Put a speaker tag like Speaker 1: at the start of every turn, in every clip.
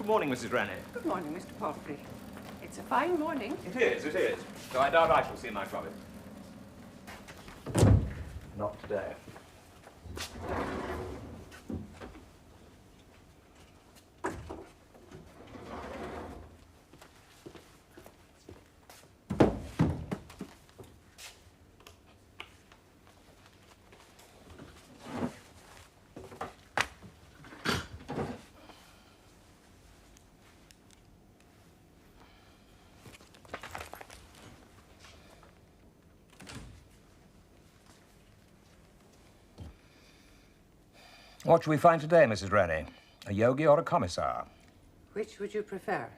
Speaker 1: Good morning, Mrs. Rennie.
Speaker 2: Good morning, Mr. Palfrey. It's a fine morning.
Speaker 1: It is, it is. So I doubt I shall see much of it. Not today. What shall we find today, Mrs. Rennie? A yogi or a commissar?
Speaker 2: Which would you prefer?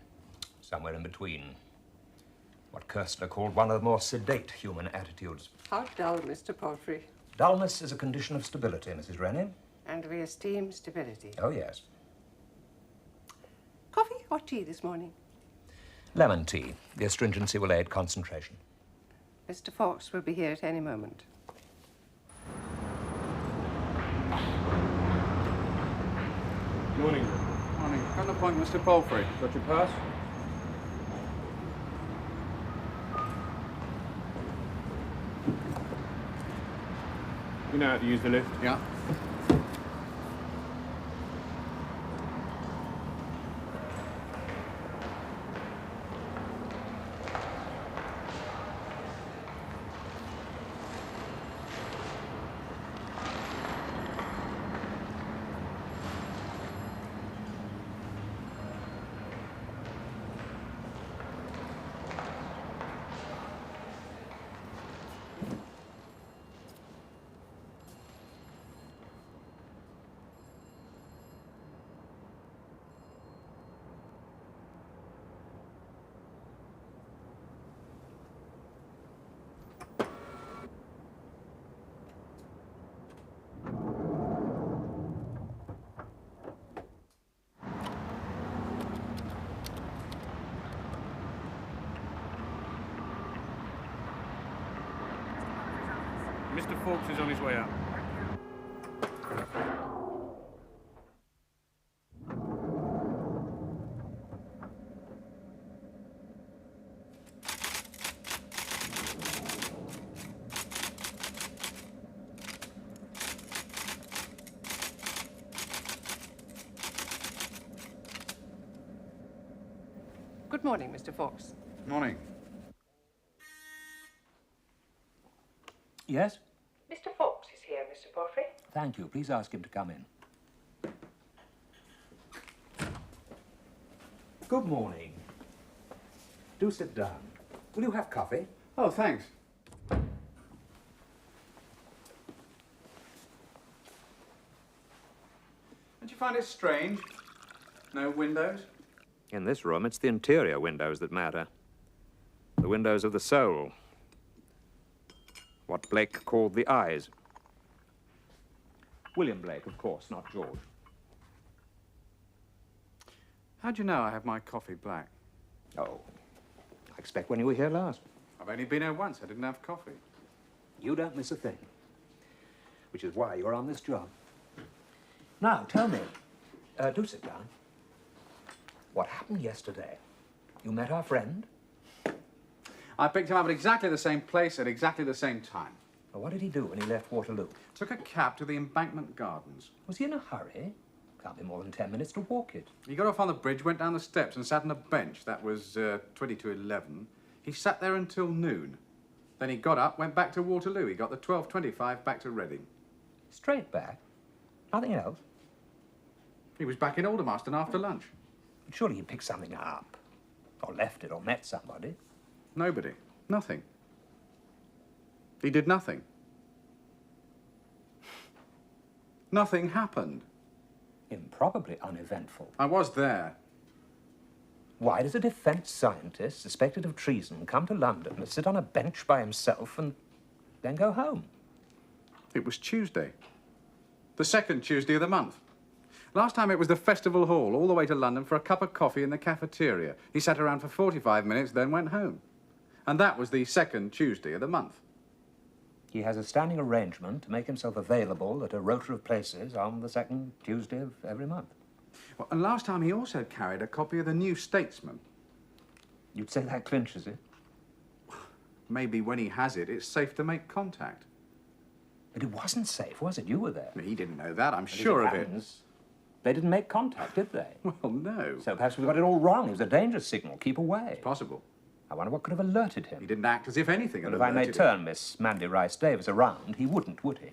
Speaker 1: Somewhere in between. What Kirstner called one of the more sedate human attitudes.
Speaker 2: How dull, Mr. Palfrey.
Speaker 1: Dullness is a condition of stability, Mrs. Rennie.
Speaker 2: And we esteem stability.
Speaker 1: Oh, yes.
Speaker 2: Coffee or tea this morning?
Speaker 1: Lemon tea. The astringency will aid concentration.
Speaker 2: Mr. Fawkes will be here at any moment.
Speaker 3: Morning. Morning. Come to point, Mr. Palfrey. Got your pass? You know how to use the lift? Yeah. Mr. Fawkes is on his way up.
Speaker 2: Good morning, Mr. Fawkes.
Speaker 3: Morning.
Speaker 1: Yes?
Speaker 2: Mr. Fawkes is here, Mr. Palfrey.
Speaker 1: Thank you. Please ask him to come in. Good morning. Do sit down. Will you have coffee?
Speaker 3: Oh, thanks. Don't you find it strange? No windows?
Speaker 1: In this room, it's the interior windows that matter. The windows of the soul. What Blake called the eyes. William Blake, of course, not George.
Speaker 3: How'd you know I have my coffee black?
Speaker 1: Oh, I expect when you were here last.
Speaker 3: I've only been here once. I didn't have coffee.
Speaker 1: You don't miss a thing. Which is why you're on this job. Now, tell me, do sit down. What happened yesterday? You met our friend?
Speaker 3: I picked him up at exactly the same place at exactly the same time.
Speaker 1: Well, what did he do when he left Waterloo?
Speaker 3: Took a cab to the Embankment Gardens.
Speaker 1: Was he in a hurry? Can't be more than 10 minutes to walk it.
Speaker 3: He got off on the bridge, went down the steps and sat on a bench. That was 20 to 11. He sat there until noon. Then he got up, went back to Waterloo. He got the 12:25 back to Reading.
Speaker 1: Straight back? Nothing else?
Speaker 3: He was back in Aldermaston after lunch.
Speaker 1: But surely he picked something up. Or left it, or met somebody.
Speaker 3: Nobody. Nothing. He did nothing. Nothing happened.
Speaker 1: Improbably uneventful.
Speaker 3: I was there.
Speaker 1: Why does a defense scientist suspected of treason come to London to sit on a bench by himself and then go home?
Speaker 3: It was Tuesday. The second Tuesday of the month. Last time it was the Festival Hall, all the way to London for a cup of coffee in the cafeteria. He sat around for 45 minutes, then went home. And that was the second Tuesday of the month.
Speaker 1: He has a standing arrangement to make himself available at a rota of places on the second Tuesday of every month.
Speaker 3: Well, and last time he also carried a copy of the New Statesman.
Speaker 1: You'd say that clinches it?
Speaker 3: Maybe when he has it, it's safe to make contact.
Speaker 1: But it wasn't safe, was it? You were there.
Speaker 3: He didn't know that, I'm
Speaker 1: But
Speaker 3: sure
Speaker 1: as
Speaker 3: of it.
Speaker 1: happens, they didn't make contact, did they?
Speaker 3: Well, no.
Speaker 1: So perhaps we got it all wrong. It was a danger signal. Keep away.
Speaker 3: Possible.
Speaker 1: I wonder what could have alerted
Speaker 3: He
Speaker 1: him.
Speaker 3: didn't act as if anything had
Speaker 1: But if I may
Speaker 3: alerted him.
Speaker 1: turn Miss Mandy Rice-Davis around, he wouldn't, would he?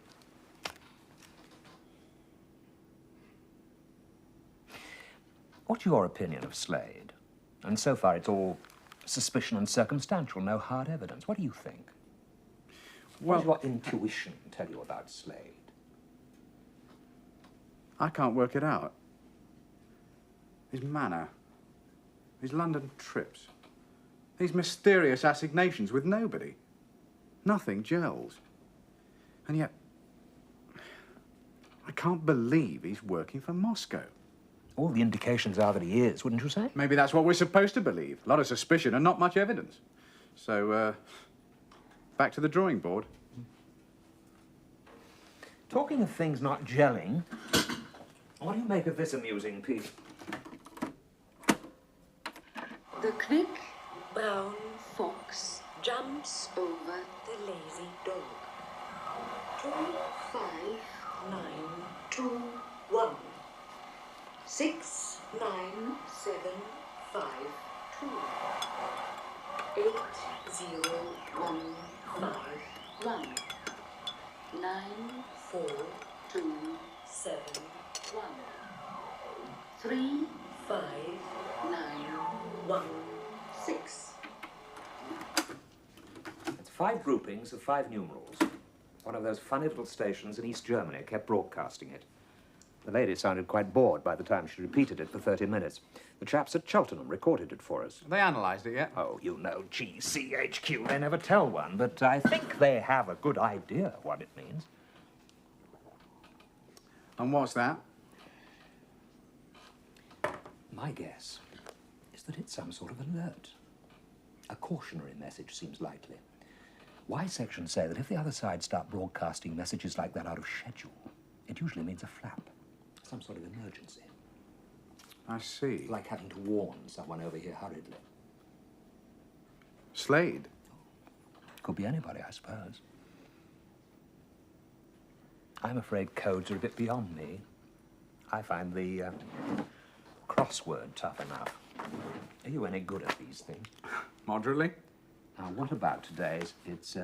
Speaker 1: What's your opinion of Slade? And so far it's all suspicion and circumstantial, no hard evidence. What do you think?
Speaker 3: Well,
Speaker 1: What does your intuition tell you about Slade?
Speaker 3: I can't work it out. His manner, his London trips, these mysterious assignations with nobody. Nothing gels. And yet, I can't believe he's working for Moscow.
Speaker 1: All the indications are that he is, wouldn't you say?
Speaker 3: Maybe that's what we're supposed to believe. A lot of suspicion and not much evidence. So, back to the drawing board.
Speaker 1: Talking of things not gelling, what do you make of this amusing piece?
Speaker 4: The quick brown fox jumps over the lazy dog. 2, 5, 9, 2, 1. 6, 9, 7, 5, 2. 8, 0, 1, 5, 1. 9, 4, 2, 7, 1. 3, 5, 9, 1, 6.
Speaker 1: It's 5 groupings of 5 numerals. One of those funny little stations in East Germany kept broadcasting it. The lady sounded quite bored by the time she repeated it for 30 minutes. The chaps at Cheltenham recorded it for us.
Speaker 3: Have they analysed it yet?
Speaker 1: Oh, you know, GCHQ, they never tell one, but I think they have a good idea of what it means.
Speaker 3: And what's that?
Speaker 1: My guess is that it's some sort of alert. A cautionary message seems likely. Y sections say that if the other side start broadcasting messages like that out of schedule, it usually means a flap, some sort of emergency.
Speaker 3: I see.
Speaker 1: Like having to warn someone over here hurriedly.
Speaker 3: Slade?
Speaker 1: Could be anybody, I suppose. I'm afraid codes are a bit beyond me. I find the crossword tough enough. Are you any good at these things?
Speaker 3: Moderately?
Speaker 1: Now, what about today's? It's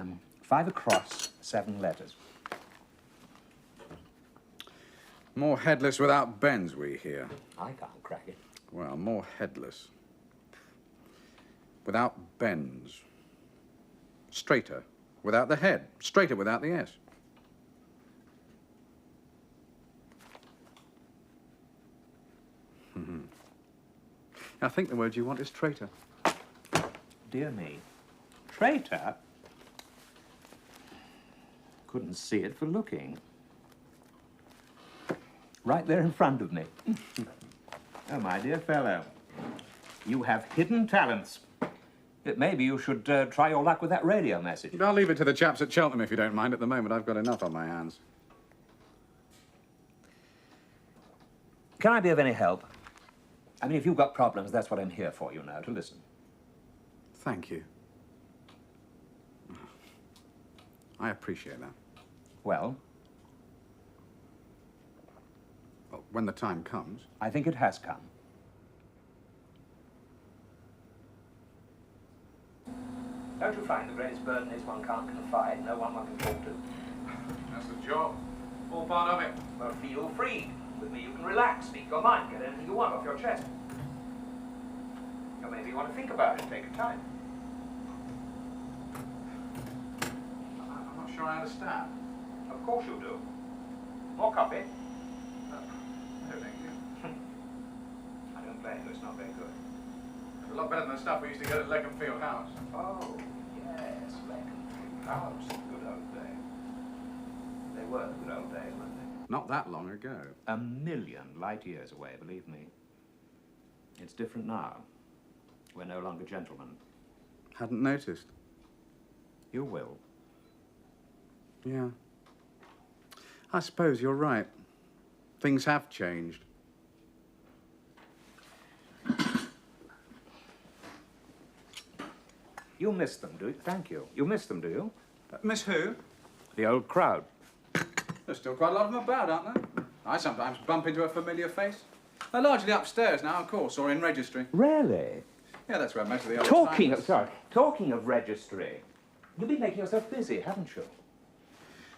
Speaker 1: 5 across, 7 letters.
Speaker 3: More headless without bends, we hear.
Speaker 1: I can't crack it.
Speaker 3: Well, more headless. Without bends. Straighter without the head. Straighter without the S. I think the word you want is traitor.
Speaker 1: Dear me. Traitor? Couldn't see it for looking. Right there in front of me. Oh, my dear fellow. You have hidden talents. Maybe you should try your luck with that radio message.
Speaker 3: I'll leave it to the chaps at Cheltenham if you don't mind. At the moment, I've got enough on my hands.
Speaker 1: Can I be of any help? I mean, if you've got problems, that's what I'm here for, you know, to listen.
Speaker 3: Thank you. I appreciate that.
Speaker 1: Well,
Speaker 3: Well, when the time comes.
Speaker 1: I think it has come. Don't you find the greatest burden is one can't confide, no one can talk to?
Speaker 3: That's the job. All part of it.
Speaker 1: Well, feel free. With me, you can relax, speak your mind, get anything you want off your chest. Or maybe you want to think about it, take your time.
Speaker 3: I'm not sure I understand.
Speaker 1: Of course you do. More coffee?
Speaker 3: No, thank you.
Speaker 1: I don't blame you, it's not very good.
Speaker 3: It's a lot better than the stuff we used to get at Leconfield House.
Speaker 1: Oh, yes, Leconfield House, good old days. They were the good old days, weren't they?
Speaker 3: Not that long ago.
Speaker 1: A million light years away, believe me. It's different now. We're no longer gentlemen.
Speaker 3: Hadn't noticed.
Speaker 1: You will.
Speaker 3: Yeah. I suppose you're right. Things have changed.
Speaker 1: You miss them, do you? Thank you. You miss them, do you?
Speaker 3: Miss who?
Speaker 1: The old crowd.
Speaker 3: There's still quite a lot of them about, aren't there? I sometimes bump into a familiar face. They're largely upstairs now, of course, or in registry.
Speaker 1: Really?
Speaker 3: Yeah, that's where most of the old
Speaker 1: Talking of registry, you've been making yourself busy, haven't you?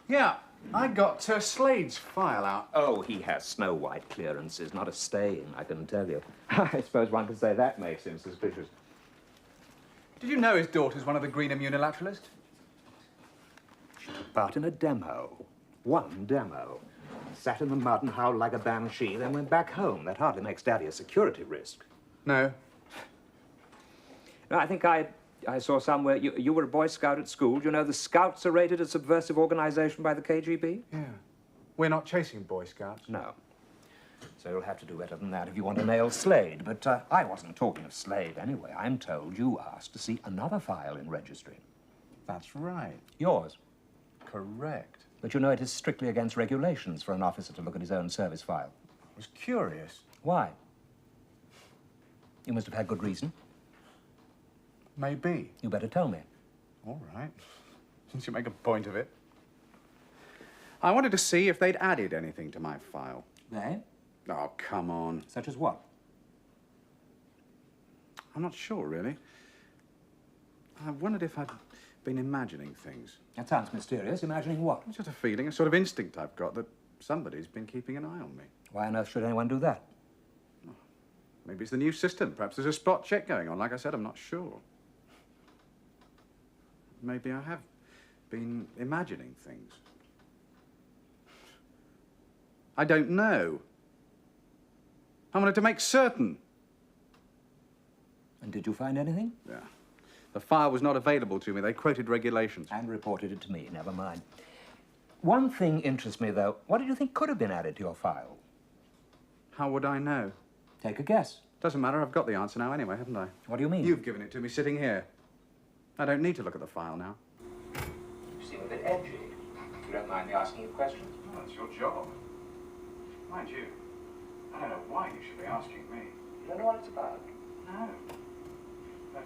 Speaker 3: Yeah, I got Slade's file out.
Speaker 1: Oh, he has Snow White clearances, not a stain, I can tell you. I suppose one could say that makes him suspicious.
Speaker 3: Did you know his daughter's one of the Greenham Unilateralists?
Speaker 1: She took part in a demo. One demo. Sat in the mud and howled like a banshee, then went back home. That hardly makes Daddy a security risk.
Speaker 3: No.
Speaker 1: No, I think I saw somewhere you were a Boy Scout at school. Do you know the Scouts are rated a subversive organization by the KGB?
Speaker 3: Yeah. We're not chasing Boy Scouts.
Speaker 1: No. So you'll have to do better than that if you want to nail Slade. But I wasn't talking of Slade anyway. I'm told you asked to see another file in registry.
Speaker 3: That's right.
Speaker 1: Yours.
Speaker 3: Correct.
Speaker 1: But you know it is strictly against regulations for an officer to look at his own service file.
Speaker 3: I was curious.
Speaker 1: Why? You must have had good reason.
Speaker 3: Maybe.
Speaker 1: You better tell me.
Speaker 3: All right. Since you make a point of it. I wanted to see if they'd added anything to my file.
Speaker 1: They?
Speaker 3: Oh, come on.
Speaker 1: Such as what?
Speaker 3: I'm not sure, really. I wondered if I'd been imagining things.
Speaker 1: That sounds mysterious. Imagining what?
Speaker 3: It's just a feeling, a sort of instinct I've got that somebody's been keeping an eye on me.
Speaker 1: Why on earth should anyone do that?
Speaker 3: Maybe it's the new system. Perhaps there's a spot check going on. Like I said, I'm not sure. Maybe I have been imagining things. I don't know. I wanted to make certain.
Speaker 1: And did you find anything?
Speaker 3: Yeah. The file was not available to me. They quoted regulations.
Speaker 1: And reported it to me. Never mind. One thing interests me, though. What did you think could have been added to your file?
Speaker 3: How would I know?
Speaker 1: Take a guess.
Speaker 3: Doesn't matter. I've got the answer now anyway, haven't I?
Speaker 1: What do you mean?
Speaker 3: You've given it to me sitting here. I don't need to look at the file now.
Speaker 1: You seem a bit edgy. You don't mind me asking you questions?
Speaker 3: Well, that's your job. Mind you, I don't know why you should be asking me.
Speaker 1: You don't know what it's about?
Speaker 3: No. But,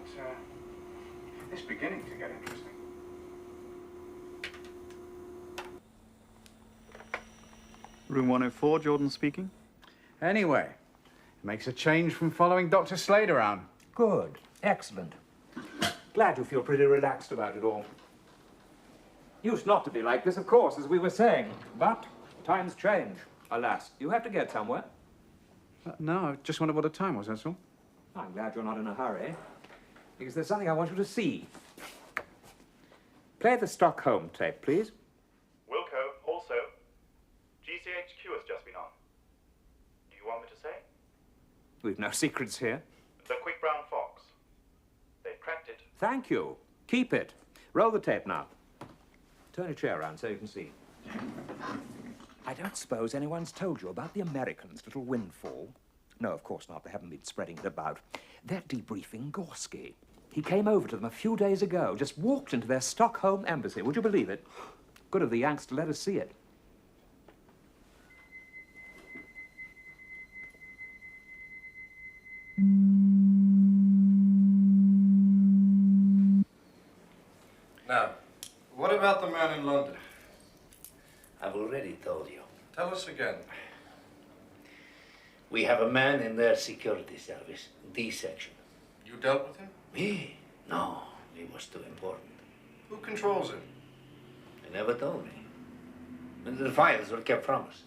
Speaker 3: it's beginning to get interesting.
Speaker 5: Room 104, Jordan speaking.
Speaker 3: Anyway, it makes a change from following Dr. Slade around.
Speaker 1: Good. Excellent. Glad you feel pretty relaxed about it all. Used not to be like this, of course, as we were saying. But times change, alas. You have to get somewhere.
Speaker 3: No, I just wondered what the time was, that's all.
Speaker 1: I'm glad you're not in a hurry, because there's something I want you to see. Play the Stockholm tape, please.
Speaker 6: Wilco, also, GCHQ has just been on. Do you want me to say?
Speaker 1: We've no secrets here.
Speaker 6: The Quick Brown Fox. They've cracked it.
Speaker 1: Thank you. Keep it. Roll the tape now. Turn a chair around so you can see. I don't suppose anyone's told you about the Americans' little windfall. No, of course not. They haven't been spreading it about. They're debriefing Gorski. He came over to them a few days ago, just walked into their Stockholm embassy. Would you believe it? Good of the Yanks to let us see it.
Speaker 7: Now, what about the man in London?
Speaker 8: I've already told you.
Speaker 7: Tell us again.
Speaker 8: We have a man in their security service, D section.
Speaker 7: You dealt with him?
Speaker 8: Me? No, he was too important.
Speaker 7: Who controls him?
Speaker 8: They never told me. And the files were kept from us.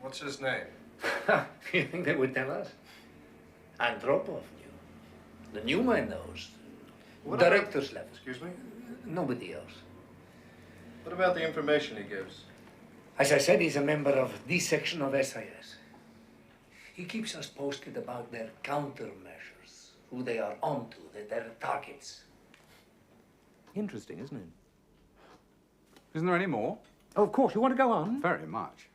Speaker 7: What's his name?
Speaker 8: You think they would tell us? Andropov knew. The new man knows.
Speaker 7: What
Speaker 8: Director's
Speaker 7: about...
Speaker 8: level.
Speaker 7: Excuse me?
Speaker 8: Nobody else.
Speaker 7: What about the information he gives?
Speaker 8: As I said, he's a member of D section of SIS. He keeps us posted about their countermeasures, who they are onto, their targets.
Speaker 1: Interesting, isn't it?
Speaker 3: Isn't there any more?
Speaker 1: Oh, of course. You want to go on?
Speaker 3: Very much.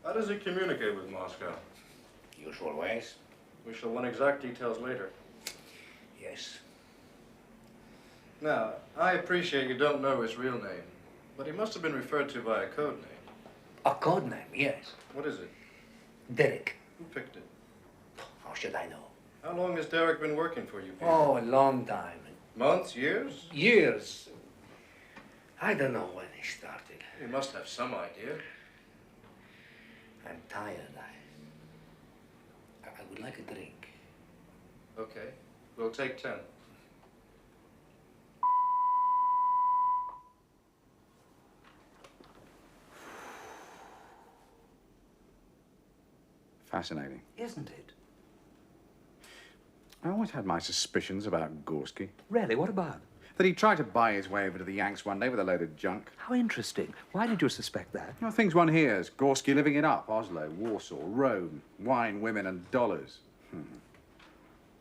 Speaker 7: How does he communicate with Moscow?
Speaker 8: Usual ways.
Speaker 7: We shall want exact details later.
Speaker 8: Yes.
Speaker 7: Now, I appreciate you don't know his real name, but he must have been referred to by a code name.
Speaker 8: A code name, yes.
Speaker 7: What is it?
Speaker 8: Derek.
Speaker 7: Who picked it?
Speaker 8: How should I know?
Speaker 7: How long has Derek been working for you people?
Speaker 8: Oh, a long time.
Speaker 7: Months, years?
Speaker 8: Years. I don't know when he started.
Speaker 7: You must have some idea.
Speaker 8: I'm tired. I would like a drink.
Speaker 7: Okay, we'll take 10.
Speaker 3: Fascinating.
Speaker 1: Isn't it?
Speaker 3: I always had my suspicions about Gorski.
Speaker 1: Really, what about?
Speaker 3: That he tried to buy his way over to the Yanks one day with a load of junk.
Speaker 1: How interesting. Why did you suspect that?
Speaker 3: You know, things one hears. Gorski living it up. Oslo, Warsaw, Rome. Wine, women, and dollars.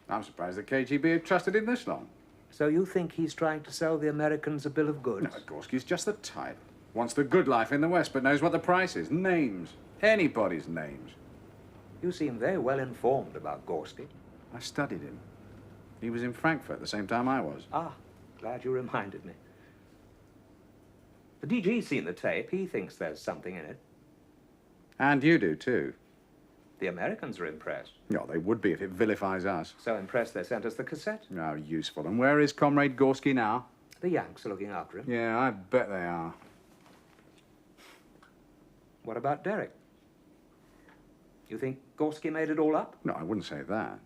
Speaker 3: I'm surprised the KGB had trusted him this long.
Speaker 1: So you think he's trying to sell the Americans a bill of goods?
Speaker 3: No, Gorski's just the type. Wants the good life in the West, but knows what the price is. Names. Anybody's names.
Speaker 1: You seem very well informed about Gorski.
Speaker 3: I studied him. He was in Frankfurt the same time I was.
Speaker 1: Ah, glad you reminded me. The DG's seen the tape. He thinks there's something in it.
Speaker 3: And you do, too.
Speaker 1: The Americans are impressed.
Speaker 3: Yeah, they would be if it vilifies us.
Speaker 1: So impressed they sent us the cassette.
Speaker 3: How useful. And where is Comrade Gorski now?
Speaker 1: The Yanks are looking after him.
Speaker 3: Yeah, I bet they are.
Speaker 1: What about Derek? You think Gorski made it all up?
Speaker 3: No, I wouldn't say that.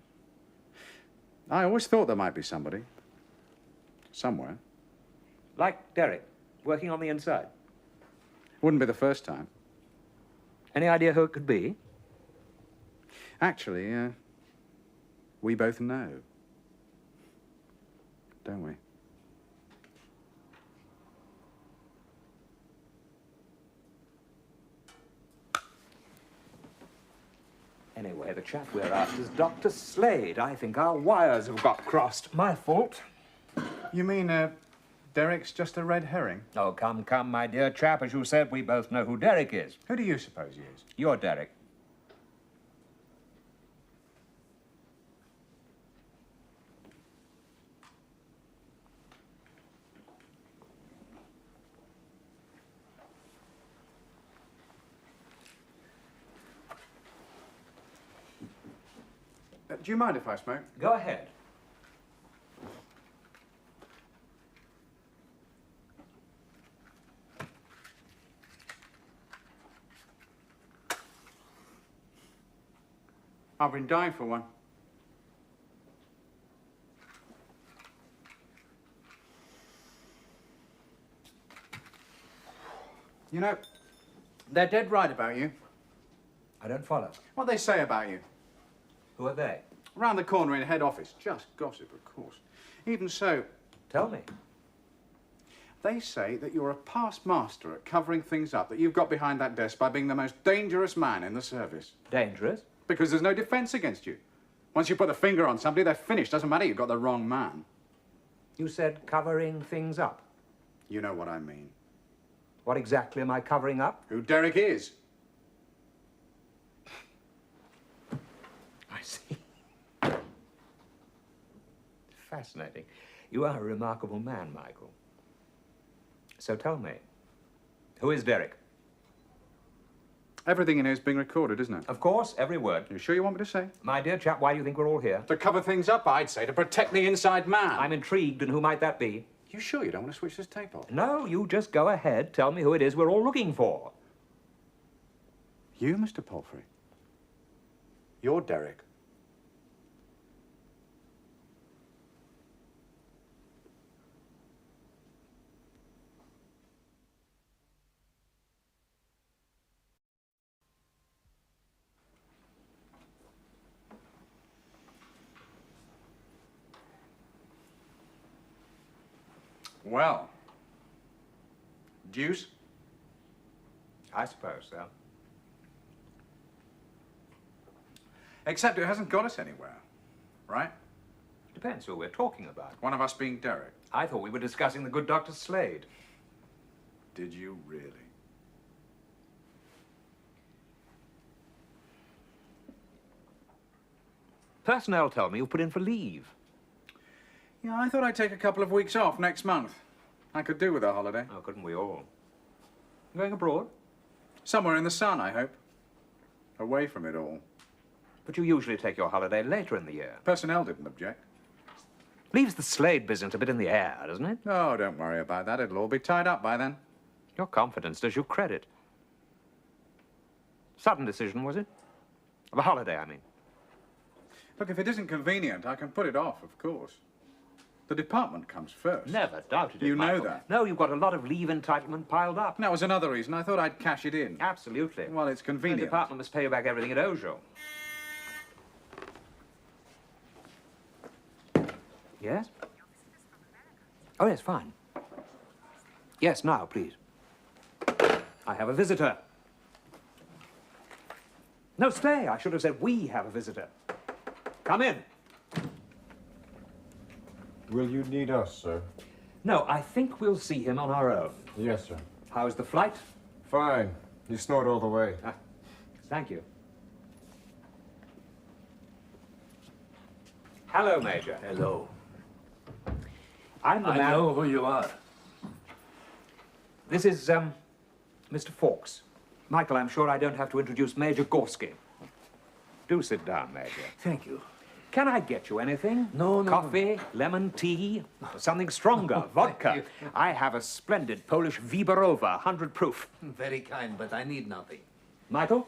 Speaker 3: I always thought there might be somebody. Somewhere.
Speaker 1: Like Derek, working on the inside.
Speaker 3: Wouldn't be the first time.
Speaker 1: Any idea who it could be?
Speaker 3: Actually, we both know. Don't we?
Speaker 1: Anyway, the chap we're after is Dr. Slade. I think our wires have got crossed. My fault.
Speaker 3: You mean, Derek's just a red herring?
Speaker 1: Oh, come, come, my dear chap. As you said, we both know who Derek is.
Speaker 3: Who do you suppose he is?
Speaker 1: You're Derek.
Speaker 3: Do you mind if I smoke?
Speaker 1: Go ahead.
Speaker 3: I've been dying for one. You know, they're dead right about you.
Speaker 1: I don't follow.
Speaker 3: What they say about you.
Speaker 1: Who are they?
Speaker 3: Round the corner in head office. Just gossip, of course. Even so,
Speaker 1: Tell me.
Speaker 3: they say that you're a past master at covering things up, that you've got behind that desk by being the most dangerous man in the service.
Speaker 1: Dangerous?
Speaker 3: Because there's no defense against you. Once you put the finger on somebody, they're finished. Doesn't matter, you've got the wrong man.
Speaker 1: You said covering things up.
Speaker 3: You know what I mean.
Speaker 1: What exactly am I covering up?
Speaker 3: Who Derek is.
Speaker 1: I see. Fascinating. You are a remarkable man, Michael. So tell me, who is Derek?
Speaker 3: Everything in here is being recorded, isn't it?
Speaker 1: Of course, every word.
Speaker 3: You sure you want me to say?
Speaker 1: My dear chap, why do you think we're all here?
Speaker 3: To cover things up, I'd say. To protect the inside man.
Speaker 1: I'm intrigued, and who might that be?
Speaker 3: You sure you don't want to switch this tape off?
Speaker 1: No, you just go ahead. Tell me who it is we're all looking for.
Speaker 3: You, Mr. Palfrey? You're Derek. Well, deuce?
Speaker 1: I suppose so.
Speaker 3: Except it hasn't got us anywhere, right?
Speaker 1: Depends who we're talking about.
Speaker 3: One of us being Derek.
Speaker 1: I thought we were discussing the good Dr. Slade.
Speaker 3: Did you really?
Speaker 1: Personnel told me you put in for leave.
Speaker 3: Yeah, I thought I'd take a couple of weeks off next month. I could do with a holiday.
Speaker 1: Oh, couldn't we all? Going abroad?
Speaker 3: Somewhere in the sun, I hope. Away from it all.
Speaker 1: But you usually take your holiday later in the year.
Speaker 3: Personnel didn't object.
Speaker 1: Leaves the Slade business a bit in the air, doesn't it?
Speaker 3: Oh, don't worry about that. It'll all be tied up by then.
Speaker 1: Your confidence does you credit. Sudden decision, was it? Of a holiday, I mean.
Speaker 3: Look, if it isn't convenient, I can put it off, of course. The department comes first.
Speaker 1: Never doubted it,
Speaker 3: You know
Speaker 1: Michael.
Speaker 3: that.
Speaker 1: No, you've got a lot of leave entitlement piled up.
Speaker 3: And that was another reason. I thought I'd cash it in.
Speaker 1: Absolutely.
Speaker 3: Well, it's
Speaker 1: The
Speaker 3: convenient.
Speaker 1: department must pay you back everything it owes you. Yes? Oh, yes, fine. Yes, now, please. I have a visitor. No, stay. I should have said we have a visitor. Come in.
Speaker 9: Will you need us, sir?
Speaker 1: No, I think we'll see him on our own.
Speaker 9: Yes, sir.
Speaker 1: How's the flight?
Speaker 9: Fine. You snored all the way.
Speaker 1: Ah, thank you. Hello, Major.
Speaker 8: Hello.
Speaker 1: I'm the
Speaker 8: I
Speaker 1: man...
Speaker 8: know who you are.
Speaker 1: This is, Mr. Fawkes. Michael, I'm sure I don't have to introduce Major Gorski. Do sit down, Major.
Speaker 8: Thank you.
Speaker 1: Can I get you anything?
Speaker 8: No.
Speaker 1: Coffee, lemon tea, something stronger, vodka. I have a splendid Polish Wiberova, 100 proof.
Speaker 8: Very kind, but I need nothing.
Speaker 1: Michael?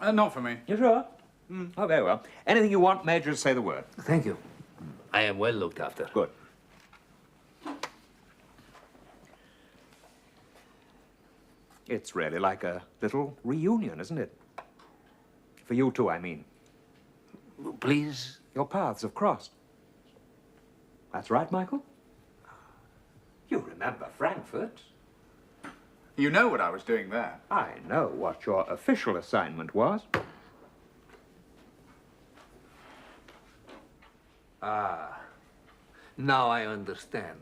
Speaker 3: Not for me.
Speaker 1: You sure? Oh, very well. Anything you want, Major, say the word.
Speaker 8: Thank you. I am well looked after.
Speaker 1: Good. It's really like a little reunion, isn't it? For you two, I mean.
Speaker 8: Please?
Speaker 1: Your paths have crossed. That's right, Michael? You remember Frankfurt.
Speaker 3: You know what I was doing there.
Speaker 1: I know what your official assignment was.
Speaker 8: Ah, now I understand.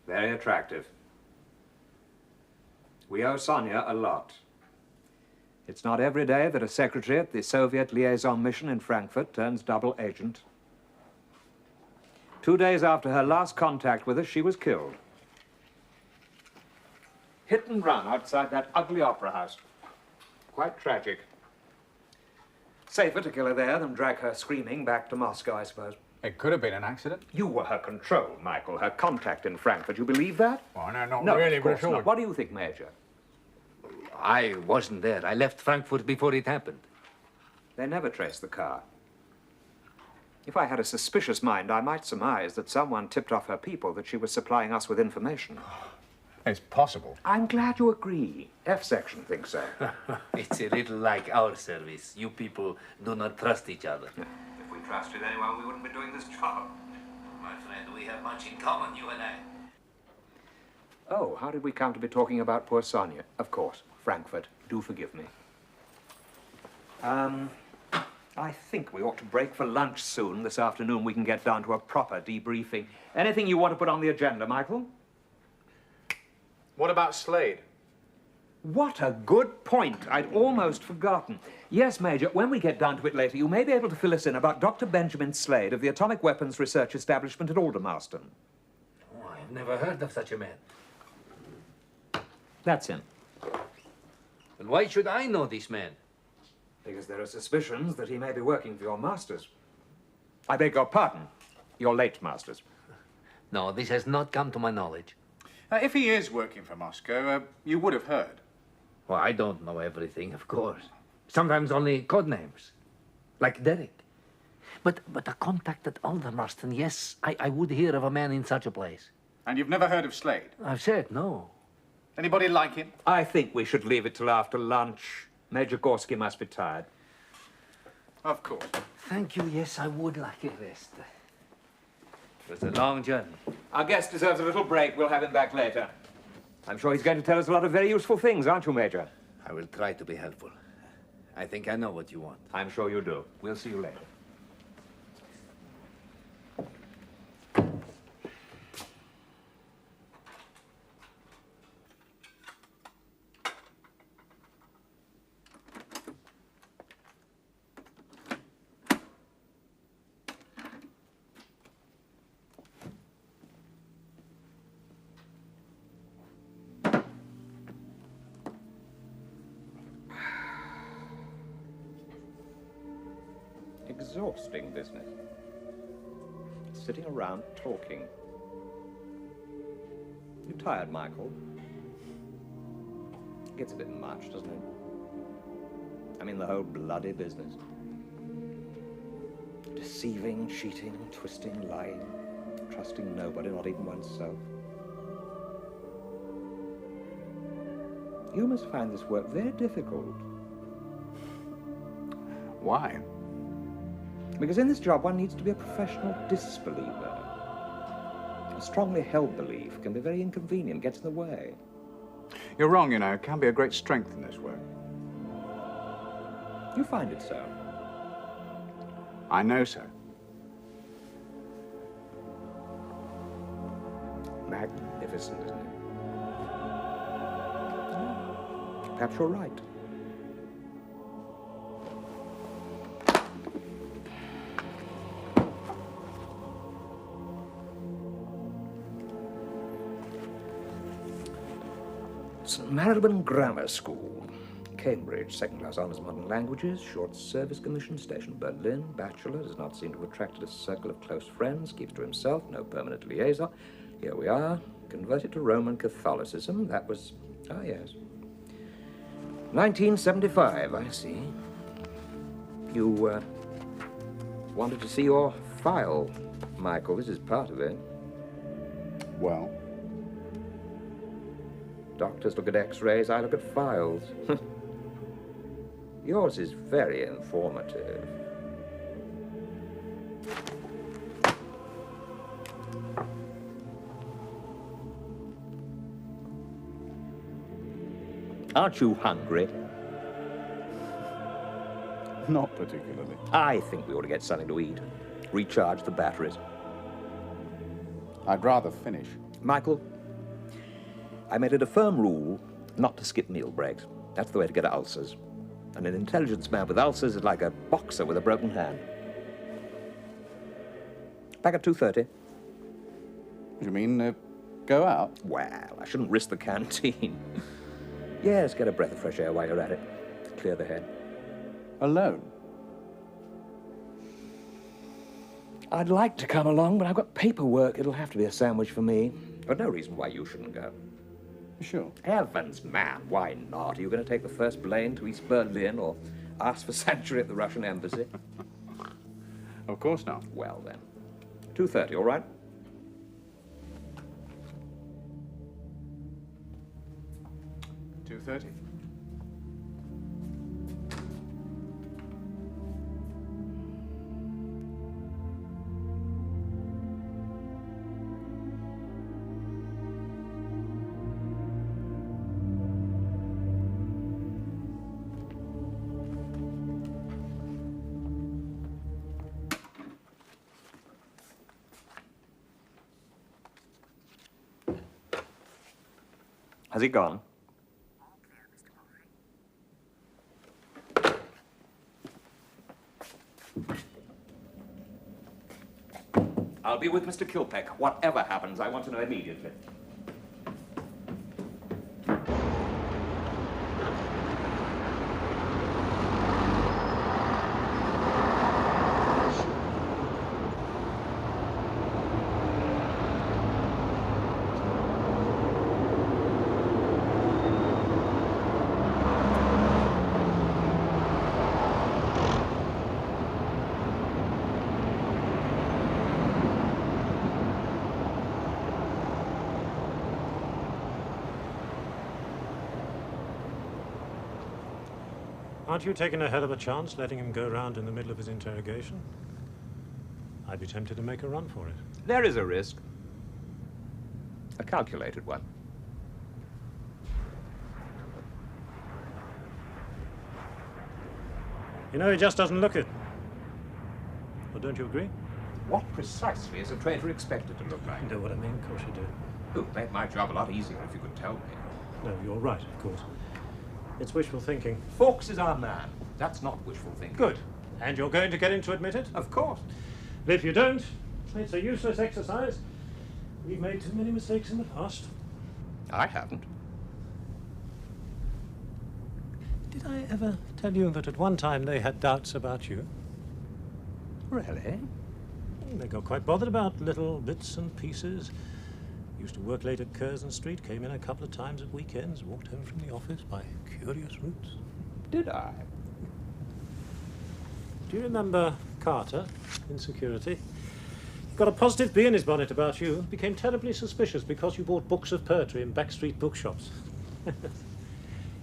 Speaker 1: Very attractive. We owe Sonia a lot. It's not every day that a secretary at the Soviet liaison mission in Frankfurt turns double agent. 2 days after her last contact with us, she was killed. Hit and run outside that ugly opera house. Quite tragic. Safer to kill her there than drag her screaming back to Moscow, I suppose.
Speaker 3: It could have been an accident.
Speaker 1: You were her control, Michael, her contact in Frankfurt. You believe that?
Speaker 3: Oh, no, not
Speaker 1: No,
Speaker 3: really,
Speaker 1: of
Speaker 3: but
Speaker 1: course
Speaker 3: sure.
Speaker 1: not. What do you think, Major?
Speaker 8: I wasn't there. I left Frankfurt before it happened.
Speaker 1: They never traced the car. If I had a suspicious mind, I might surmise that someone tipped off her people that she was supplying us with information.
Speaker 3: It's possible.
Speaker 1: I'm glad you agree. F-section thinks so.
Speaker 8: It's a little like our service. You people do not trust each other.
Speaker 1: If we trusted anyone, we wouldn't be doing this job.
Speaker 8: My friend, we have much in common, you and I.
Speaker 1: Oh, how did we come to be talking about poor Sonia? Of course, Frankfurt. Do forgive me. I think we ought to break for lunch soon. This afternoon we can get down to a proper debriefing. Anything you want to put on the agenda, Michael?
Speaker 3: What about Slade?
Speaker 1: What a good point. I'd almost forgotten. Yes, Major, when we get down to it later, you may be able to fill us in about Dr. Benjamin Slade of the Atomic Weapons Research Establishment at Aldermaston.
Speaker 8: Oh, I've never heard of such a man.
Speaker 1: That's him.
Speaker 8: And why should I know this man?
Speaker 1: Because there are suspicions that he may be working for your masters. I beg your pardon, your late masters.
Speaker 8: No, this has not come to my knowledge.
Speaker 3: If he is working for Moscow, you would have heard.
Speaker 8: Well, I don't know everything, of course. Sometimes only code names, like Derek. But a contact at Aldermaston, yes, I would hear of a man in such a place.
Speaker 3: And you've never heard of Slade?
Speaker 8: I've said no.
Speaker 3: Anybody like him?
Speaker 1: I think we should leave it till after lunch. Major Gorski must be tired.
Speaker 3: Of course.
Speaker 8: Thank you, yes, I would like a rest. It was a long journey.
Speaker 1: Our guest deserves a little break. We'll have him back later. I'm sure he's going to tell us a lot of very useful things, aren't you, Major?
Speaker 8: I will try to be helpful. I think I know what you want.
Speaker 1: I'm sure you do. We'll see you later. exhausting business. Sitting around talking. You tired, Michael? Gets a bit much, doesn't it? I mean, the whole bloody business. Deceiving, cheating, twisting, lying, trusting nobody, not even oneself. You must find this work very difficult.
Speaker 3: Why?
Speaker 1: Because in this job, one needs to be a professional disbeliever. A strongly held belief can be very inconvenient, gets in the way.
Speaker 3: You're wrong, you know. It can be a great strength in this work.
Speaker 1: You find it so?
Speaker 3: I know so.
Speaker 1: Magnificent, isn't it? Perhaps you're right. St Marylebone Grammar School, Cambridge, second-class honours modern languages, short service commission, station Berlin, bachelor, does not seem to have attracted a circle of close friends, keeps to himself, no permanent liaison. Here we are, converted to Roman Catholicism, that was, ah yes, 1975, I see. You, wanted to see your file, Michael, this is part of it.
Speaker 3: Well?
Speaker 1: Doctors look at x-rays, I look at files. Yours is very informative. Aren't you hungry?
Speaker 3: Not particularly.
Speaker 1: I think we ought to get something to eat. Recharge the batteries.
Speaker 3: I'd rather finish.
Speaker 1: Michael, I made it a firm rule not to skip meal breaks. That's the way to get ulcers. And an intelligence man with ulcers is like a boxer with a broken hand. Back at 2:30.
Speaker 3: What do you mean, go out?
Speaker 1: Well, I shouldn't risk the canteen. Yes, get a breath of fresh air while you're at it. Clear the head.
Speaker 3: Alone?
Speaker 1: I'd like to come along, but I've got paperwork. It'll have to be a sandwich for me. But no reason why you shouldn't go.
Speaker 3: Sure.
Speaker 1: Heavens, man, why not? Are you going to take the first plane to East Berlin or ask for sanctuary at the Russian embassy?
Speaker 3: Of course not.
Speaker 1: Well, then. 2:30, all right?
Speaker 3: $2.30.
Speaker 1: Has he gone? I'll be with Mr. Kilpeck. Whatever happens, I want to know immediately.
Speaker 10: Aren't you taking a hell of a chance letting him go round in the middle of his interrogation? I'd be tempted to make a run for it.
Speaker 1: There is a risk. A calculated one.
Speaker 10: You know, he just doesn't look it. Well, don't you agree?
Speaker 1: What precisely is a traitor expected to look like?
Speaker 10: You know what I mean? Of course you do.
Speaker 1: It would make my job a lot easier if you could tell me.
Speaker 10: No, you're right, of course. It's wishful thinking.
Speaker 1: Fawkes is our man. That's not wishful thinking.
Speaker 10: Good. And you're going to get him to admit it?
Speaker 1: Of course.
Speaker 10: But if you don't, it's a useless exercise. We've made too many mistakes in the past.
Speaker 1: I haven't.
Speaker 10: Did I ever tell you that at one time they had doubts about you?
Speaker 1: Really?
Speaker 10: They got quite bothered about little bits and pieces. Used to work late at Curzon Street, came in a couple of times at weekends, walked home from the office by curious routes.
Speaker 1: Did I?
Speaker 10: Do you remember Carter in security? He got a positive bee in his bonnet about you. Became terribly suspicious because you bought books of poetry in backstreet bookshops.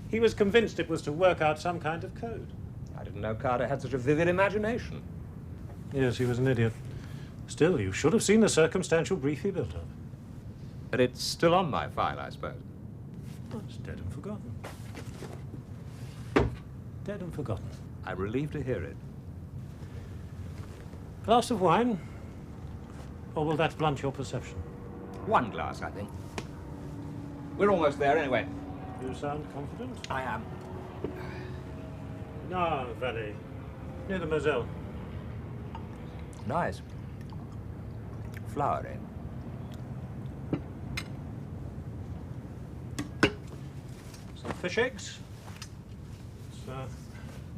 Speaker 10: He was convinced it was to work out some kind of code.
Speaker 1: I didn't know Carter had such a vivid imagination.
Speaker 10: Yes, he was an idiot. Still, you should have seen the circumstantial brief he built up.
Speaker 1: But it's still on my file, I suppose.
Speaker 10: Oh, it's dead and forgotten. Dead and forgotten.
Speaker 1: I'm relieved to hear it.
Speaker 10: Glass of wine? Or will that blunt your perception?
Speaker 1: One glass, I think. We're almost there, anyway.
Speaker 10: You sound confident?
Speaker 1: I am.
Speaker 10: Ah, Valley. Near the Moselle.
Speaker 1: Nice. Flowery.
Speaker 10: Some fish eggs. It's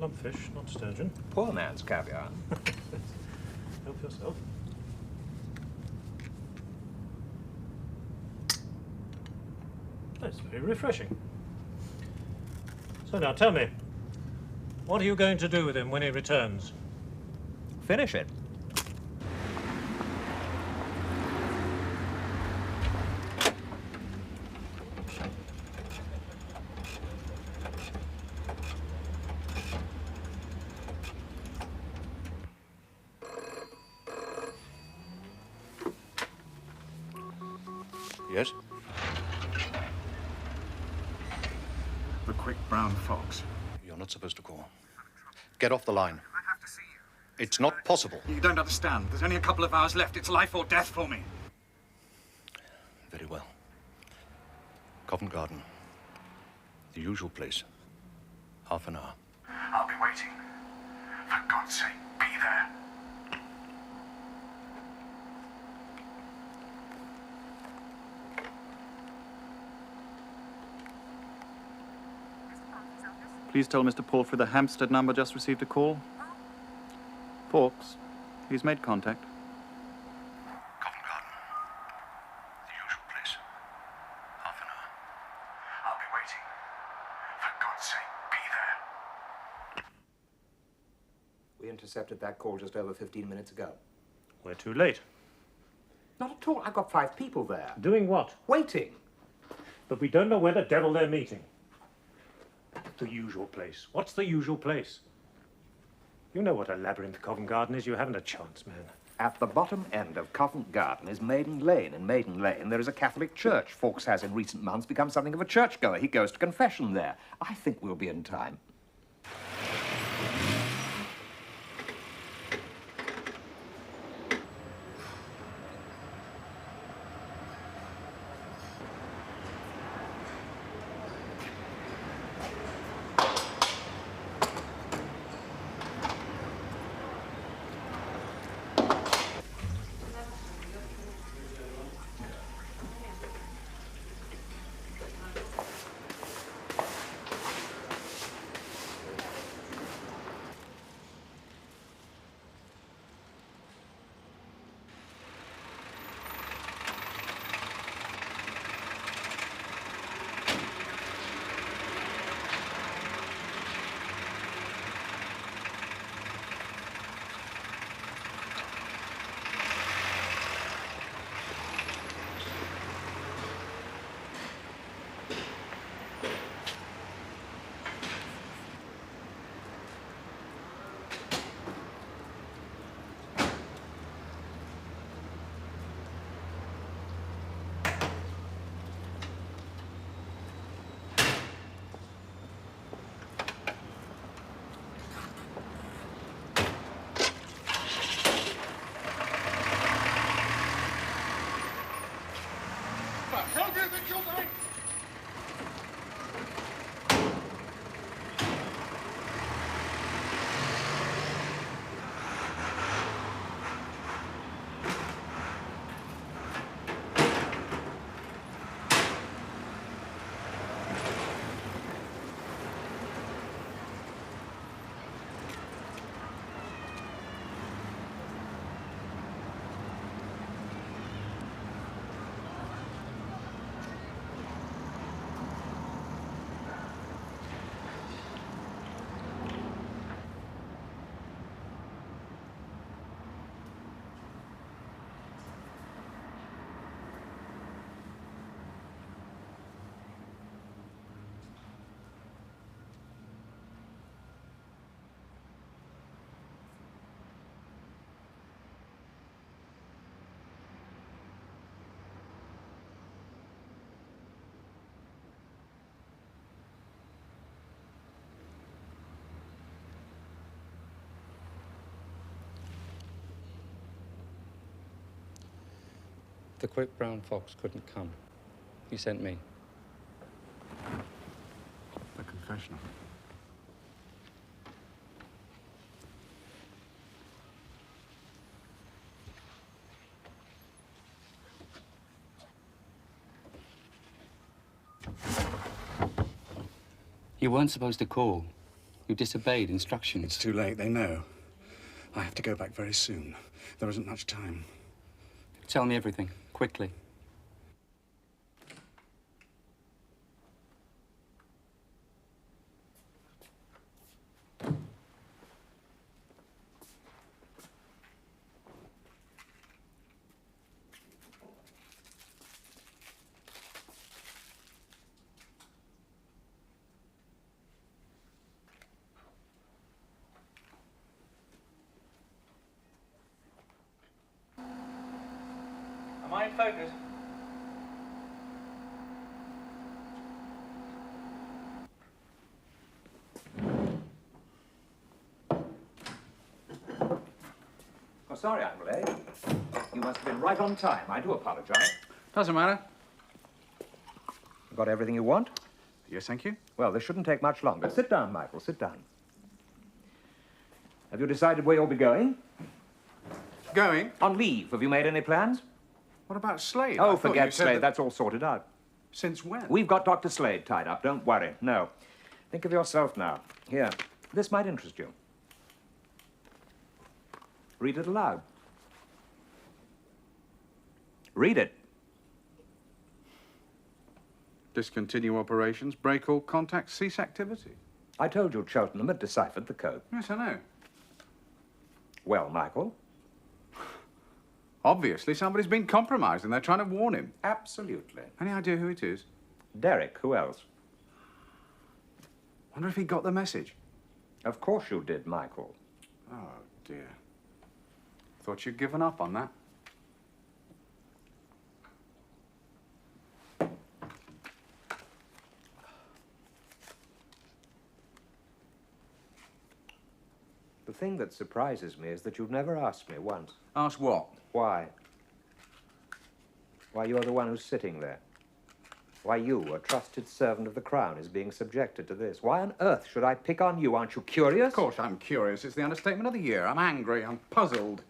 Speaker 10: lumpfish, not sturgeon.
Speaker 1: Poor man's caviar.
Speaker 10: Help yourself. That's very refreshing. So now tell me, what are you going to do with him when he returns?
Speaker 1: Finish it.
Speaker 7: Yes?
Speaker 3: The quick brown fox.
Speaker 7: You're not supposed to call. Get off the line.
Speaker 3: I have to see you.
Speaker 7: It's not possible.
Speaker 3: You don't understand. There's only a couple of hours left. It's life or death for me.
Speaker 7: Very well. Covent Garden. The usual place. Half an hour.
Speaker 3: I'll be waiting. For God's sake, be there.
Speaker 5: Please tell Mr. Palfrey the Hampstead number just received a call. Fawkes, he's made contact.
Speaker 7: Covent Garden. The usual place. Half an hour.
Speaker 3: I'll be waiting. For God's sake, be there.
Speaker 1: We intercepted that call just over 15 minutes ago.
Speaker 10: We're too late.
Speaker 1: Not at all. I've got 5 people there.
Speaker 10: Doing what?
Speaker 1: Waiting.
Speaker 10: But we don't know where the devil they're meeting. The usual place. What's the usual place? You know what a labyrinth Covent Garden is. You haven't a chance, man.
Speaker 1: At the bottom end of Covent Garden is Maiden Lane. In Maiden Lane, there is a Catholic church. Fawkes has, in recent months, become something of a churchgoer. He goes to confession there. I think we'll be in time.
Speaker 11: The quick brown fox couldn't come. He sent me.
Speaker 3: The confessional.
Speaker 11: You weren't supposed to call. You disobeyed instructions.
Speaker 3: It's too late, they know. I have to go back very soon. There isn't much time.
Speaker 11: Tell me everything, quickly.
Speaker 5: Am I in focus?
Speaker 1: Oh, sorry, I'm late. You must have been right on time. I do apologize.
Speaker 3: Doesn't matter.
Speaker 1: You got everything you want?
Speaker 3: Yes, thank you.
Speaker 1: Well, this shouldn't take much longer. Sit down, Michael, sit down. Have you decided where you'll be going?
Speaker 3: Going?
Speaker 1: On leave. Have you made any plans?
Speaker 3: What about Slade?
Speaker 1: Oh,
Speaker 3: I thought
Speaker 1: forget
Speaker 3: you said
Speaker 1: Slade.
Speaker 3: that-
Speaker 1: That's all sorted out.
Speaker 3: Since when?
Speaker 1: We've got Dr. Slade tied up. Don't worry. No. Think of yourself now. Here. This might interest you. Read it aloud. Read it.
Speaker 3: Discontinue operations, break all contact, cease activity.
Speaker 1: I told you Cheltenham had deciphered the code.
Speaker 3: Yes, I know.
Speaker 1: Well, Michael?
Speaker 3: Obviously, somebody's been compromised and they're trying to warn him.
Speaker 1: Absolutely.
Speaker 3: Any idea who it is?
Speaker 1: Derek. Who else?
Speaker 3: Wonder if he got the message.
Speaker 1: Of course you did, Michael.
Speaker 3: Oh, dear. Thought you'd given up on that.
Speaker 1: The thing that surprises me is that you've never asked me once.
Speaker 3: Ask what?
Speaker 1: Why? Why you're the one who's sitting there. Why you, a trusted servant of the Crown, is being subjected to this. Why on earth should I pick on you? Aren't you curious?
Speaker 3: Of course I'm curious. It's the understatement of the year. I'm angry. I'm puzzled.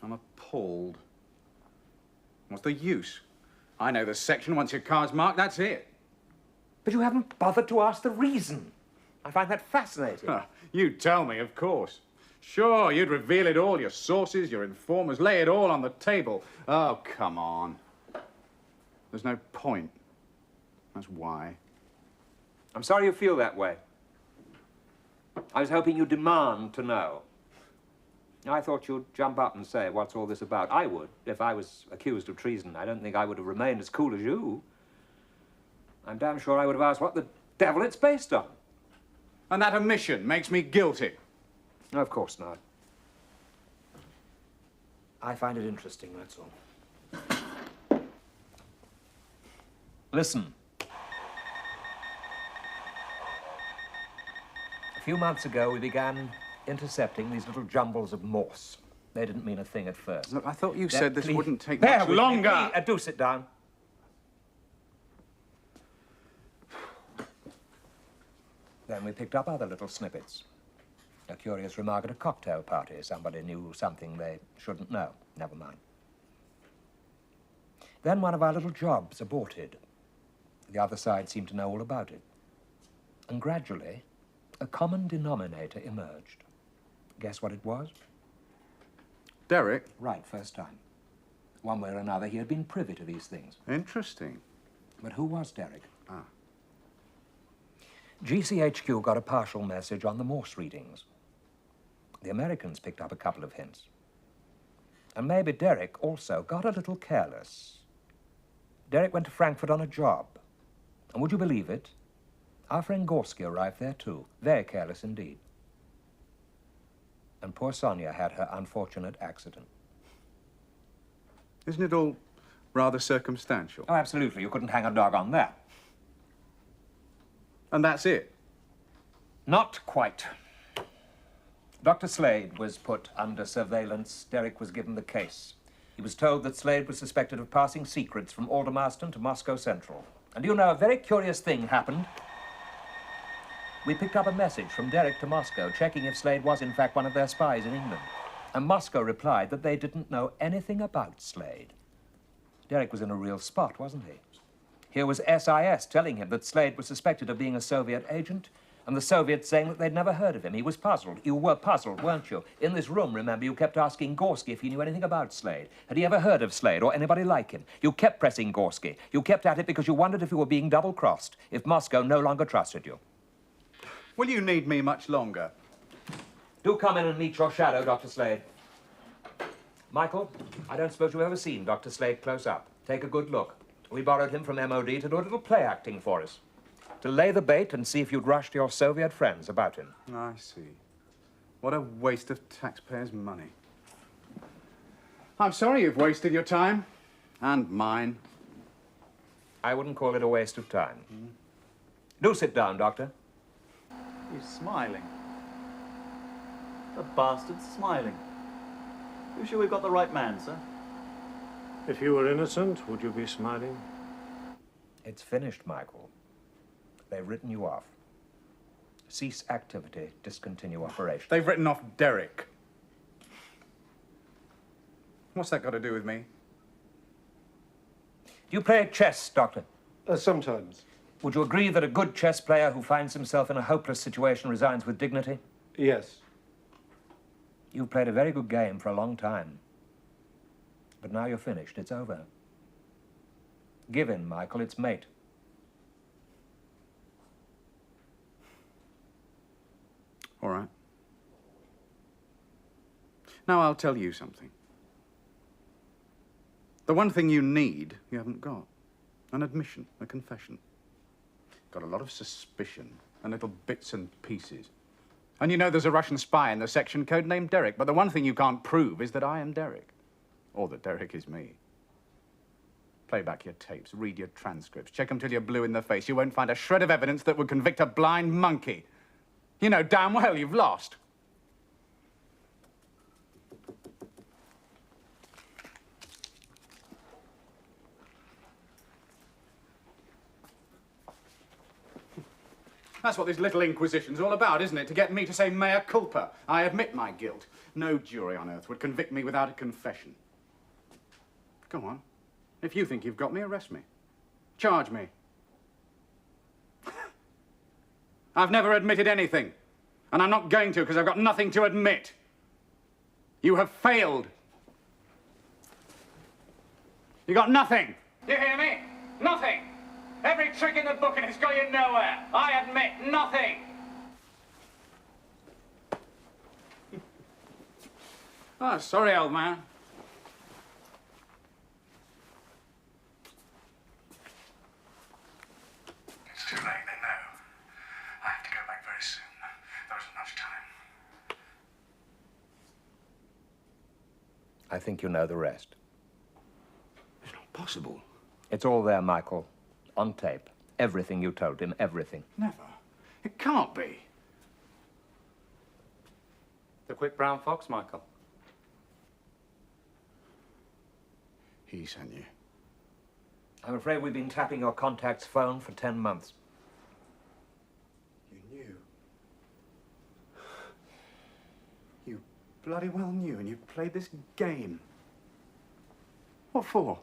Speaker 3: I'm appalled. What's the use? I know the section. Once your car's marked, that's it.
Speaker 1: But you haven't bothered to ask the reason. I find that fascinating.
Speaker 3: You tell me, of course. Sure, you'd reveal it all, your sources, your informers, lay it all on the table. Oh, come on. There's no point. That's why.
Speaker 1: I'm sorry you feel that way. I was hoping you'd demand to know. I thought you'd jump up and say, what's all this about? I would, if I was accused of treason. I don't think I would have remained as cool as you. I'm damn sure I would have asked what the devil it's based on.
Speaker 3: And that omission makes me guilty.
Speaker 1: No, of course not. I find it interesting, that's all. Listen. A few months ago, we began intercepting these little jumbles of Morse. They didn't mean a thing at first.
Speaker 3: Look, I thought you said this wouldn't take
Speaker 1: Bear
Speaker 3: much
Speaker 1: with
Speaker 3: longer.
Speaker 1: Me. Do sit down. Then we picked up other little snippets. A curious remark at a cocktail party. Somebody knew something they shouldn't know. Never mind. Then one of our little jobs aborted. The other side seemed to know all about it. And gradually, a common denominator emerged. Guess what it was?
Speaker 3: Derek?
Speaker 1: Right, first time. One way or another, he had been privy to these things.
Speaker 3: Interesting.
Speaker 1: But who was Derek?
Speaker 3: Ah.
Speaker 1: GCHQ got a partial message on the Morse readings. The Americans picked up a couple of hints. And maybe Derek also got a little careless. Derek went to Frankfurt on a job. And would you believe it? Our friend Gorski arrived there too. Very careless indeed. And poor Sonia had her unfortunate accident.
Speaker 3: Isn't it all rather circumstantial?
Speaker 1: Oh, absolutely. You couldn't hang a dog on that.
Speaker 3: And that's it?
Speaker 1: Not quite. Dr. Slade was put under surveillance. Derek was given the case. He was told that Slade was suspected of passing secrets from Aldermaston to Moscow Central. And you know, a very curious thing happened. We picked up a message from Derek to Moscow, checking if Slade was in fact one of their spies in England. And Moscow replied that they didn't know anything about Slade. Derek was in a real spot, wasn't he? Here was SIS telling him that Slade was suspected of being a Soviet agent, and the Soviets saying that they'd never heard of him. He was puzzled. You were puzzled, weren't you? In this room, remember, you kept asking Gorski if he knew anything about Slade. Had he ever heard of Slade or anybody like him? You kept pressing Gorski. You kept at it because you wondered if you were being double-crossed, if Moscow no longer trusted you.
Speaker 3: Will you need me much longer?
Speaker 1: Do come in and meet your shadow, Dr. Slade. Michael, I don't suppose you've ever seen Dr. Slade close up. Take a good look. We borrowed him from MOD to do a little play acting for us. To lay the bait and see if you'd rush to your Soviet friends about him.
Speaker 3: I see. What a waste of taxpayers' money. I'm sorry you've wasted your time. And mine.
Speaker 1: I wouldn't call it a waste of time. Do sit down, Doctor.
Speaker 5: He's smiling. The bastard's smiling. You sure we've got the right man, sir?
Speaker 10: If you were innocent, would you be smiling?
Speaker 1: It's finished, Michael. They've written you off. Cease activity, discontinue operation.
Speaker 3: They've written off Derek. What's that got to do with me?
Speaker 1: Do you play chess, Doctor?
Speaker 9: Sometimes.
Speaker 1: Would you agree that a good chess player who finds himself in a hopeless situation resigns with dignity?
Speaker 9: Yes.
Speaker 1: You've played a very good game for a long time. But now you're finished. It's over. Give in, Michael. It's mate.
Speaker 3: All right. Now I'll tell you something. The one thing you need, you haven't got. An admission, a confession. Got a lot of suspicion and little bits and pieces. And you know there's a Russian spy in the section code named Derek, but the one thing you can't prove is that I am Derek. Or that Derek is me. Play back your tapes, read your transcripts, check them till you're blue in the face. You won't find a shred of evidence that would convict a blind monkey. You know damn well you've lost. That's what this little inquisition's all about, isn't it? To get me to say mea culpa. I admit my guilt. No jury on earth would convict me without a confession. Go on. If you think you've got me, arrest me. Charge me. I've never admitted anything. And I'm not going to because I've got nothing to admit. You have failed. You got nothing. You hear me? Nothing. Every trick in the book and it's got you nowhere. I admit nothing. Oh, sorry, old man.
Speaker 12: It's too late, they know. I have to go back very soon. There isn't much time.
Speaker 1: I think you know the rest.
Speaker 8: It's not possible.
Speaker 1: It's all there, Michael. On tape. Everything you told him, everything.
Speaker 3: Never. It can't be.
Speaker 11: The quick brown fox, Michael.
Speaker 3: He sent you.
Speaker 1: I'm afraid we've been tapping your contact's phone for 10 months.
Speaker 3: You knew. You bloody well knew, and you played this game. What for?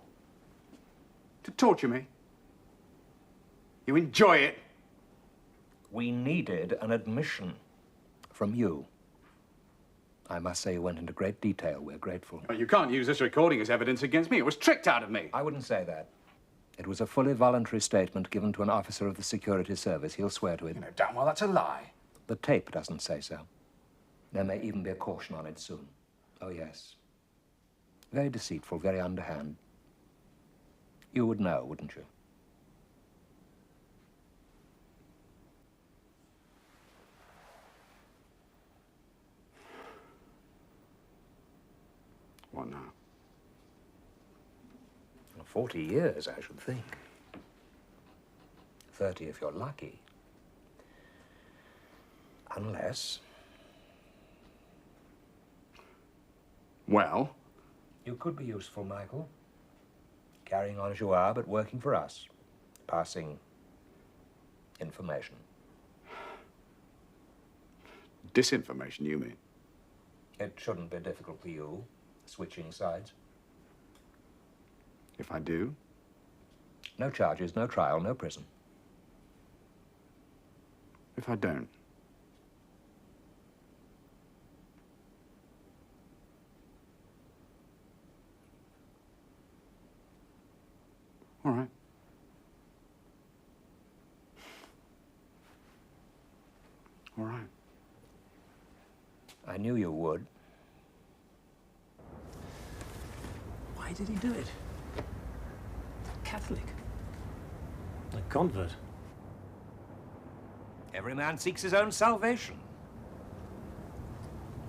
Speaker 3: To torture me? You enjoy it?
Speaker 1: We needed an admission from you. I must say you went into great detail. We're grateful.
Speaker 3: Well, you can't use this recording as evidence against me. It was tricked out of me.
Speaker 1: I wouldn't say that. It was a fully voluntary statement given to an officer of the security service. He'll swear to it.
Speaker 3: You know damn well that's a lie.
Speaker 1: The tape doesn't say so. There may even be a caution on it soon. Oh, yes. Very deceitful, very underhand. You would know, wouldn't you?
Speaker 3: What now?
Speaker 1: 40 years, I should think. 30 if you're lucky. Unless...
Speaker 3: Well,
Speaker 1: You could be useful, Michael. Carrying on as you are, but working for us. Passing information.
Speaker 3: Disinformation, you mean?
Speaker 1: It shouldn't be difficult for you, switching sides.
Speaker 3: If I do?
Speaker 1: No charges, no trial, no prison.
Speaker 3: If I don't? All right. All right.
Speaker 1: I knew you would.
Speaker 10: Why did he do it? Catholic. A convert.
Speaker 1: Every man seeks his own salvation.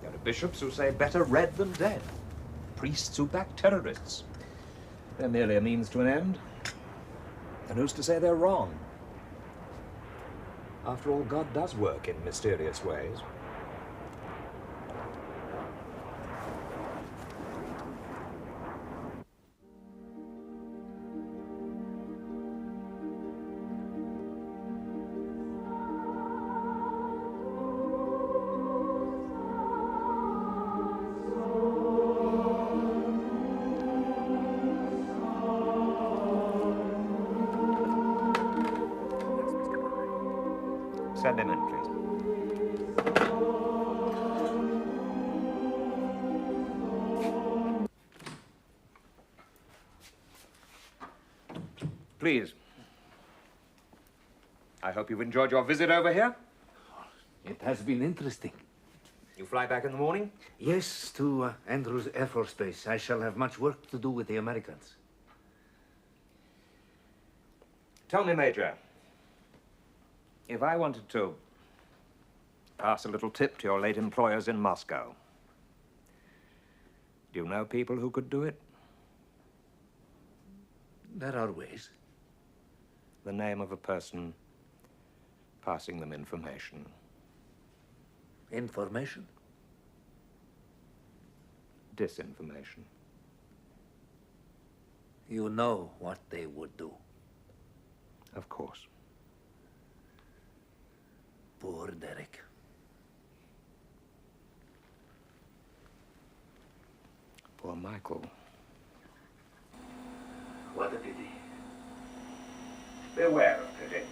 Speaker 1: There are bishops who say better red than dead. Priests who back terrorists. They're merely a means to an end. And who's to say they're wrong? After all, God does work in mysterious ways. Send him in, please. Please. I hope you've enjoyed your visit over here.
Speaker 8: It has been interesting.
Speaker 1: You fly back in the morning?
Speaker 8: Yes, to Andrews Air Force Base. I shall have much work to do with the Americans.
Speaker 1: Tell me, Major, if I wanted to pass a little tip to your late employers in Moscow, do you know people who could do it?
Speaker 8: There are ways.
Speaker 1: The name of a person passing them information.
Speaker 8: Information?
Speaker 1: Disinformation.
Speaker 8: You know what they would do.
Speaker 1: Of course.
Speaker 8: Poor Derek.
Speaker 1: Poor Michael.
Speaker 8: What a pity.
Speaker 1: Beware of pity.